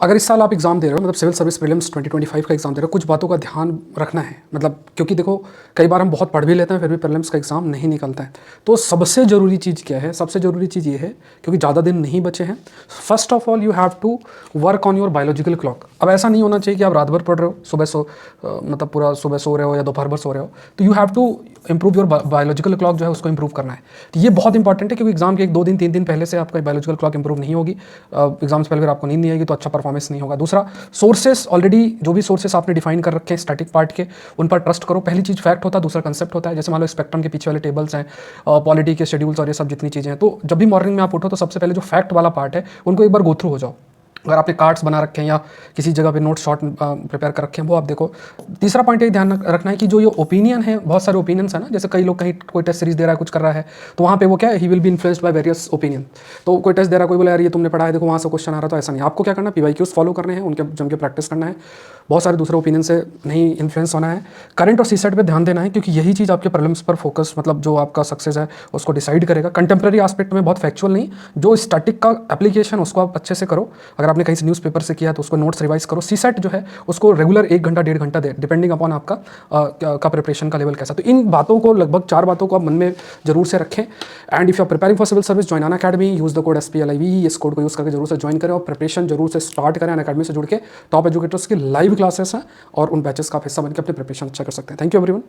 अगर इस साल आप एग्ज़ाम दे रहे हो, मतलब सिविल सर्विस प्रीलिम्स 2025 का एग्ज़ाम दे रहे हो, कुछ बातों का ध्यान रखना है। मतलब क्योंकि देखो, कई बार हम बहुत पढ़ भी लेते हैं, फिर भी प्रीलिम्स का एग्ज़ाम नहीं निकलता है। तो सबसे ज़रूरी चीज़ क्या है? सबसे ज़रूरी चीज़ ये है, क्योंकि ज़्यादा दिन नहीं बचे हैं, first of all you have to work on your biological clock. अब ऐसा नहीं होना चाहिए कि आप रात भर पढ़ रहे हो, मतलब पूरा सुबह सो रहे हो या दोपहर भर सो रहे हो। तो you have to improve your biological clock, जो है उसको इंप्रूव करना है। तो ये बहुत इंपॉर्टेंट है, क्योंकि एग्जाम के 1-2 दिन 3 दिन पहले से आपका बायोलॉजिकल क्लॉक इंप्रूव नहीं होगी, एग्जाम से पहले फिर आपको नींद नहीं आएगी, तो अच्छा परफॉर्मेंस नहीं होगा। दूसरा, सोर्सेस ऑलरेडी जो भी सोर्सेस आपने डिफाइन कर रखे हैं स्टैटिक पार्ट के, उन पर ट्रस्ट करो। पहली चीज़ फैक्ट होता है, दूसरा कंसेप्ट होता है। जैसे मान लो स्पेक्ट्रम के पीछे वाले टेबल्स हैं, पॉलिटी के शेड्यूल्स और ये सब जितनी चीज़ें हैं, तो जब भी मॉर्निंग में आप उठो तो सबसे पहले जो फैक्ट वाला पार्ट है उनको एक बार गो थ्रू हो जाओ। अगर आपने कार्ड्स बना रखे हैं या किसी जगह पे नोट शॉर्ट प्रिपेयर कर रखे हैं, वो आप देखो। तीसरा पॉइंट ये ध्यान रखना है कि जो ये ओपिनियन है, बहुत सारे ओपिनियंस है ना, जैसे कई लोग कहीं कोई टेस्ट सीरीज दे रहा है, कुछ कर रहा है, तो वहाँ पे वो क्या है, he will be influenced by various opinion. तो कोई टेस्ट दे रहा है, कोई बोला यार ये तुमने पढ़ा है, देखो वहाँ से क्वेश्चन आ रहा, तो ऐसा नहीं। आपको क्या करना है, PYQs फॉलो करने हैं, उनके जम के प्रैक्टिस करना है, बहुत सारे दूसरे ओपिनियन से नहीं इन्फ्लुएंस होना है। करंट और सीसेट पे ध्यान देना है, क्योंकि यही चीज़ आपके प्रीलिम्स पर फोकस, मतलब जो आपका सक्सेस है उसको डिसाइड करेगा। कंटेम्प्रेरी एस्पेक्ट में बहुत फैक्चुअल नहीं, जो स्टैटिक का एप्लीकेशन उसको आप अच्छे से करो। अगर आपने कहीं से न्यूज़पेपर से किया तो उसको नोट्स रिवाइज करो। सीसेट जो है उसको रेगुलर 1 घंटा 1.5 घंटा दे, डिपेंडिंग अपॉन आपका का प्रिपरेशन का लेवल कैसा। तो इन बातों को, लगभग 4 बातों को आप मन में जरूर से रखें। And if you are preparing for civil service, join Unacademy, use the code SPLIV। इस कोड को यूज़ करके जरूर से ज्वाइन करें और प्रिपरेशन जरूर से स्टार्ट करें। अनअकैडमी से जुड़ के टॉप एजुकेटर्स की लाइव क्लासेस हैं और उन बैचेस का आप हिस्सा बनकर अपनी प्रिपरेशन अच्छा कर सकते हैं। Thank you everyone.